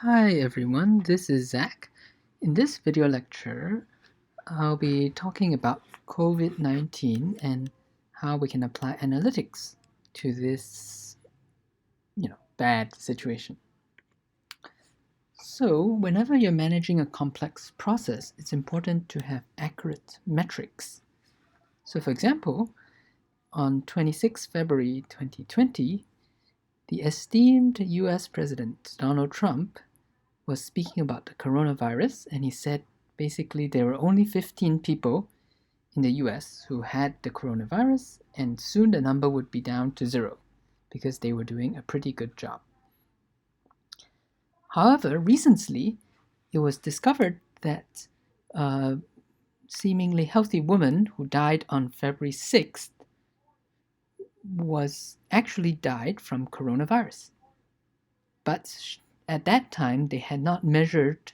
Hi everyone, this is Zach. In this video lecture, I'll be talking about COVID-19 and how we can apply analytics to this, bad situation. So, whenever you're managing a complex process, it's important to have accurate metrics. So, for example, on 26 February 2020, the esteemed US President Donald Trump was speaking about the coronavirus, and he said basically there were only 15 people in the US who had the coronavirus, and soon the number would be down to 0 because they were doing a pretty good job. However, recently it was discovered that a seemingly healthy woman who died on February 6th was actually died from coronavirus. But at that time, they had not measured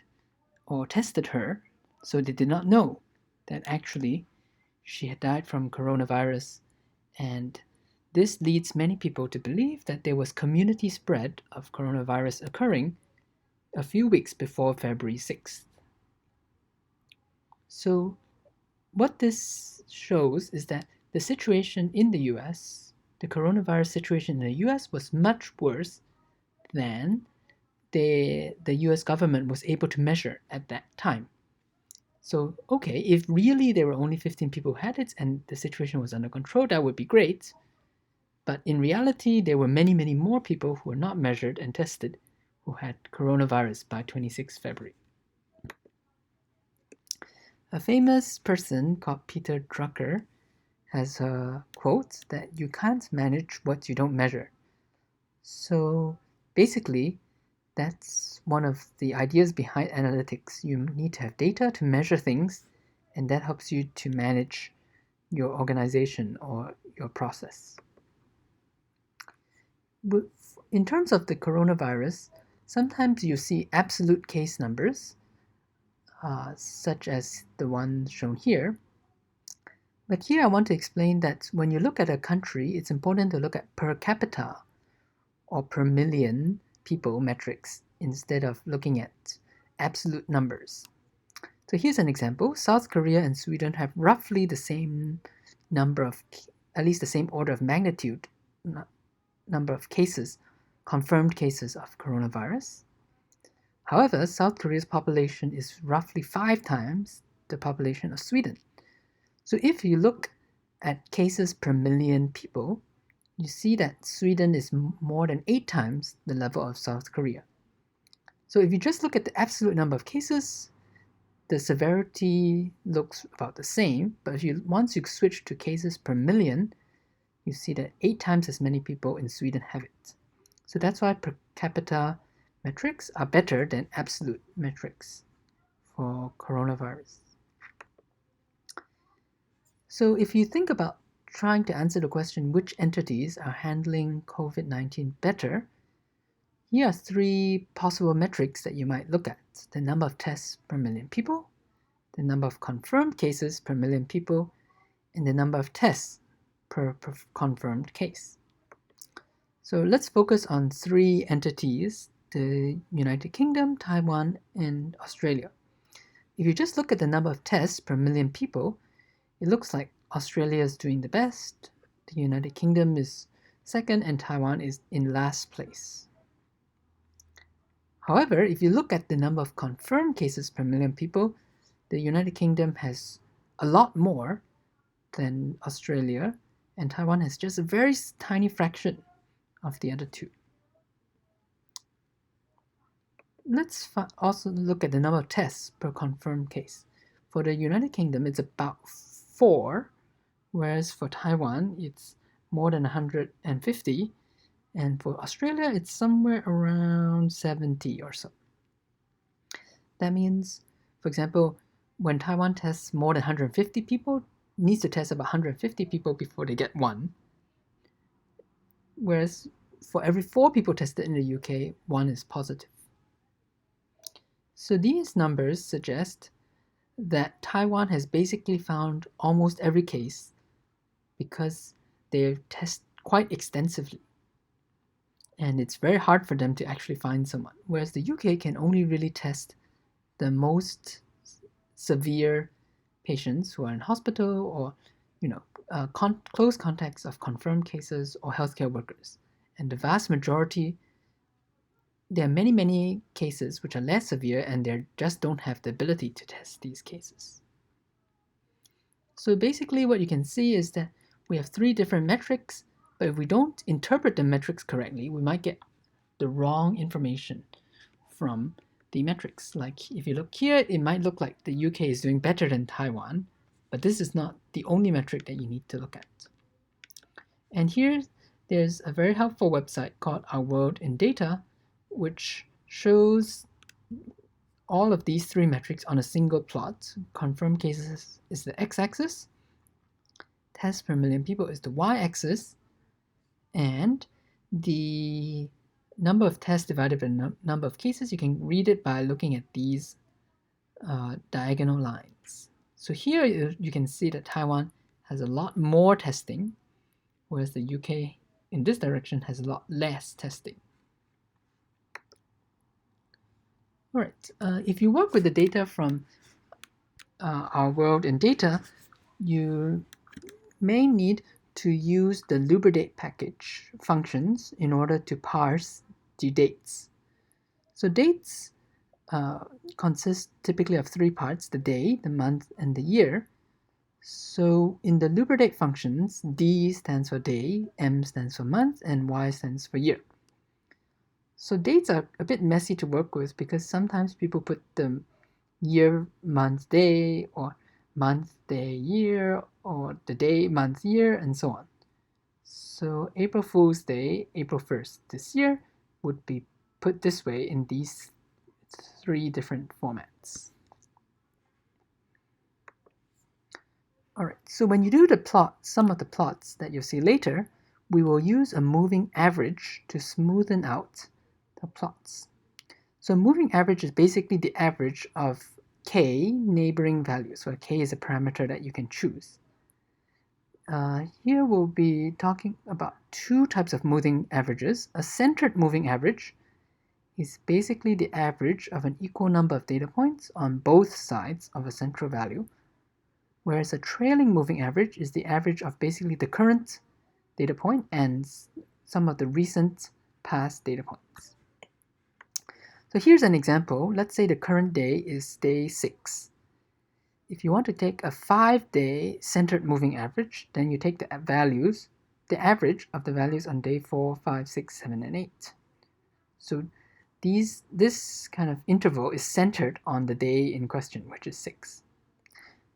or tested her, so they did not know that actually she had died from coronavirus, and this leads many people to believe that there was community spread of coronavirus occurring a few weeks before February 6th. So what this shows is that the situation in the US, the coronavirus situation in the US was much worse than the US government was able to measure at that time. So, okay, if really there were only 15 people who had it and the situation was under control, that would be great. But in reality, there were many, many more people who were not measured and tested who had coronavirus by 26 February. A famous person called Peter Drucker has a quote that you can't manage what you don't measure. So basically, that's one of the ideas behind analytics. You need to have data to measure things, and that helps you to manage your organization or your process. In terms of the coronavirus, sometimes you see absolute case numbers, such as the one shown here. But here I want to explain that when you look at a country, it's important to look at per capita or per million people metrics instead of looking at absolute numbers. So here's an example. South Korea and Sweden have roughly the same number of, at least the same order of magnitude, number of cases, confirmed cases of coronavirus. However, South Korea's population is roughly 5 times the population of Sweden. So if you look at cases per million people, you see that Sweden is more than 8 times the level of South Korea. So if you just look at the absolute number of cases, the severity looks about the same, but once you switch to cases per million, you see that 8 times as many people in Sweden have it. So that's why per capita metrics are better than absolute metrics for coronavirus. So if you think about trying to answer the question which entities are handling COVID-19 better, here are 3 possible metrics that you might look at: the number of tests per million people, the number of confirmed cases per million people, and the number of tests per confirmed case. So let's focus on 3 entities: the United Kingdom, Taiwan, and Australia. If you just look at the number of tests per million people, it looks like Australia is doing the best, the United Kingdom is second, and Taiwan is in last place. However, if you look at the number of confirmed cases per million people, the United Kingdom has a lot more than Australia, and Taiwan has just a very tiny fraction of the other 2. Let's also look at the number of tests per confirmed case. For the United Kingdom, it's about 4, whereas for Taiwan, it's more than 150, and for Australia, it's somewhere around 70 or so. That means, for example, when Taiwan tests more than 150 people, it needs to test about 150 people before they get 1. Whereas for every 4 people tested in the UK, 1 is positive. So these numbers suggest that Taiwan has basically found almost every case because they test quite extensively. and it's very hard for them to actually find someone, whereas the UK can only really test the most severe patients who are in hospital or close contacts of confirmed cases or healthcare workers. And the vast majority, there are many cases which are less severe and they just don't have the ability to test these cases. So basically what you can see is that we have three different metrics, but if we don't interpret the metrics correctly, we might get the wrong information from the metrics. Like if you look here, it might look like the UK is doing better than Taiwan, but this is not the only metric that you need to look at. And here there's a very helpful website called Our World in Data, which shows all of these three metrics on a single plot. Confirmed cases is the x-axis, tests per million people is the y-axis, and the number of tests divided by number of cases, you can read it by looking at these diagonal lines. So here you can see that Taiwan has a lot more testing, whereas the UK in this direction has a lot less testing. All right, if you work with the data from Our World in Data, you may need to use the lubridate package functions in order to parse the dates. So dates consist typically of three parts: the day, the month, and the year. So in the lubridate functions, D stands for day, M stands for month, and Y stands for year. So dates are a bit messy to work with because sometimes people put the year, month, day, or month, day, year, or the day, month, year, and so on. So April Fool's Day, April 1st this year, would be put this way in these three different formats. Alright, so when you do the plot, some of the plots that you'll see later, we will use a moving average to smoothen out the plots. So moving average is basically the average of k neighboring values, where k is a parameter that you can choose. Here we'll be talking about two types of moving averages. A centered moving average is basically the average of an equal number of data points on both sides of a central value, whereas a trailing moving average is the average of basically the current data point and some of the recent past data points. So here's an example. Let's say the current day is day 6. If you want to take a 5-day centered moving average, then you take the average of the values on day 4, 5, 6, 7, and 8. So this kind of interval is centered on the day in question, which is 6.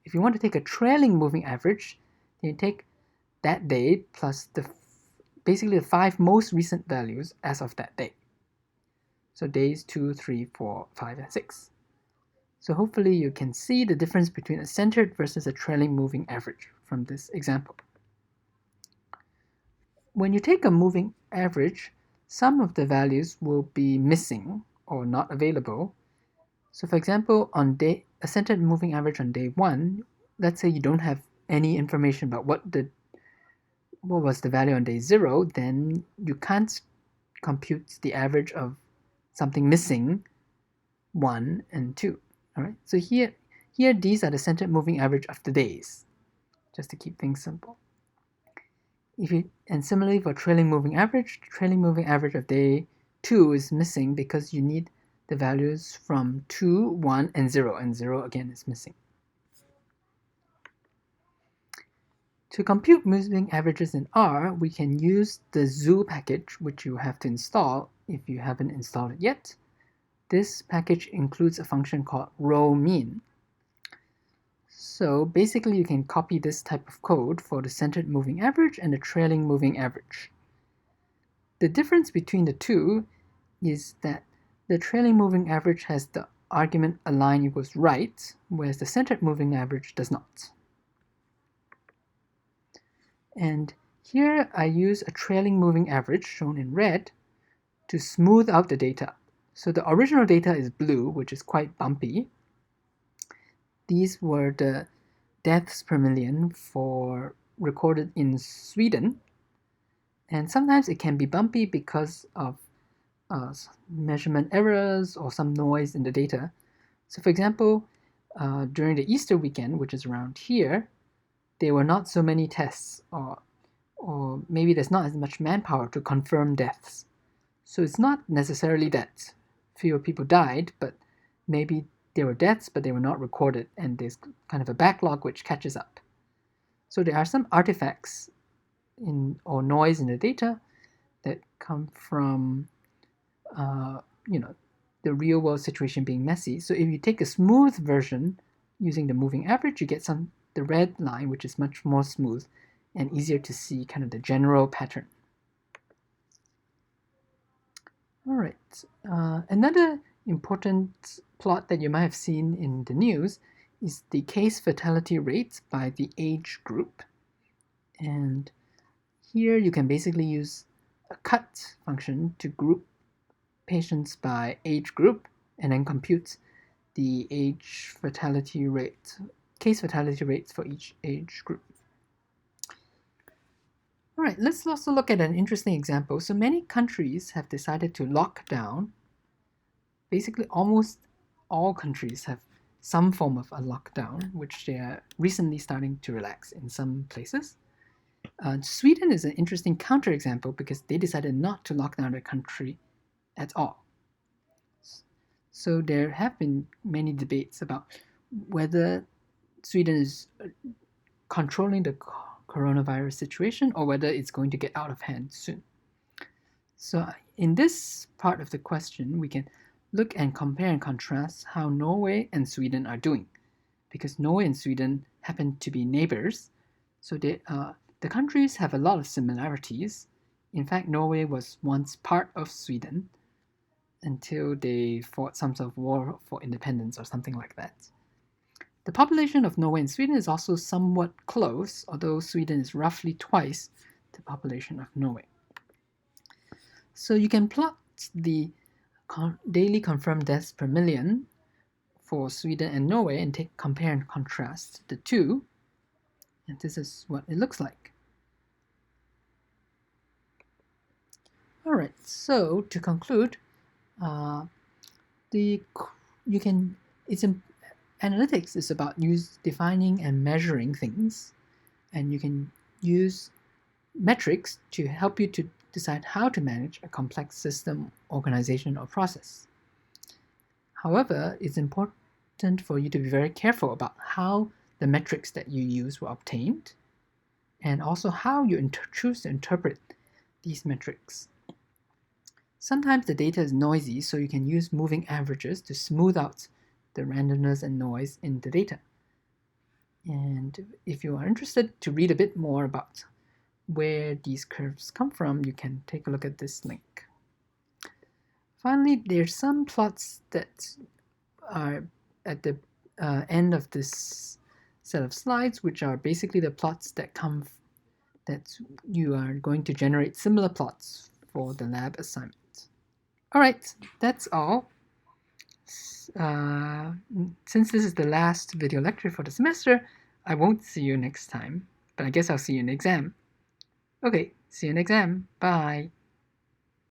If you want to take a trailing moving average, then you take that day plus basically the 5 most recent values as of that day. So days 2, 3, 4, 5, and 6. So hopefully you can see the difference between a centered versus a trailing moving average from this example. When you take a moving average, some of the values will be missing or not available. So for example, on a centered moving average on day 1, let's say you don't have any information about what was the value on day 0, then you can't compute the average of something missing 1 and 2. All right. So here these are the centered moving average of the days, just to keep things simple. And similarly for trailing moving average, the trailing moving average of day 2 is missing because you need the values from 2, 1, and 0 again is missing. To compute moving averages in R, we can use the zoo package, which you have to install if you haven't installed it yet. This package includes a function called row mean. So basically you can copy this type of code for the centered moving average and the trailing moving average. The difference between the two is that the trailing moving average has the argument align equals right, whereas the centered moving average does not. And here I use a trailing moving average, shown in red, to smooth out the data. So the original data is blue, which is quite bumpy. These were the deaths per million recorded in Sweden. And sometimes it can be bumpy because of measurement errors or some noise in the data. So for example, during the Easter weekend, which is around here, there were not so many tests, or maybe there's not as much manpower to confirm deaths. So it's not necessarily that fewer people died, but maybe there were deaths, but they were not recorded, and there's kind of a backlog which catches up. So there are some artifacts or noise in the data that come from the real world situation being messy. So if you take a smooth version using the moving average, you get the red line, which is much more smooth and easier to see kind of the general pattern. All right. Another important plot that you might have seen in the news is the case fatality rates by the age group. And here you can basically use a cut function to group patients by age group and then compute the case fatality rates for each age group. All right, let's also look at an interesting example. So many countries have decided to lock down. Basically, almost all countries have some form of a lockdown, which they are recently starting to relax in some places. Sweden is an interesting counterexample because they decided not to lock down the country at all. So there have been many debates about whether Sweden is controlling the coronavirus situation or whether it's going to get out of hand soon. So in this part of the question, we can look and compare and contrast how Norway and Sweden are doing, because Norway and Sweden happen to be neighbors. So the countries have a lot of similarities. In fact, Norway was once part of Sweden until they fought some sort of war for independence or something like that. The population of Norway and Sweden is also somewhat close, although Sweden is roughly twice the population of Norway. So you can plot the daily confirmed deaths per million for Sweden and Norway and compare and contrast the two. And this is what it looks like. All right, so to conclude, analytics is about defining and measuring things, and you can use metrics to help you to decide how to manage a complex system, organization, or process. However, it's important for you to be very careful about how the metrics that you use were obtained, and also how you choose to interpret these metrics. Sometimes the data is noisy, so you can use moving averages to smooth out the randomness and noise in the data. And if you are interested to read a bit more about where these curves come from, you can take a look at this link. Finally, there's some plots that are at the end of this set of slides, which are basically the plots that you are going to generate similar plots for the lab assignment. All right, that's all. Since this is the last video lecture for the semester, I won't see you next time, but I guess I'll see you in exam. Okay, see you in exam. Bye.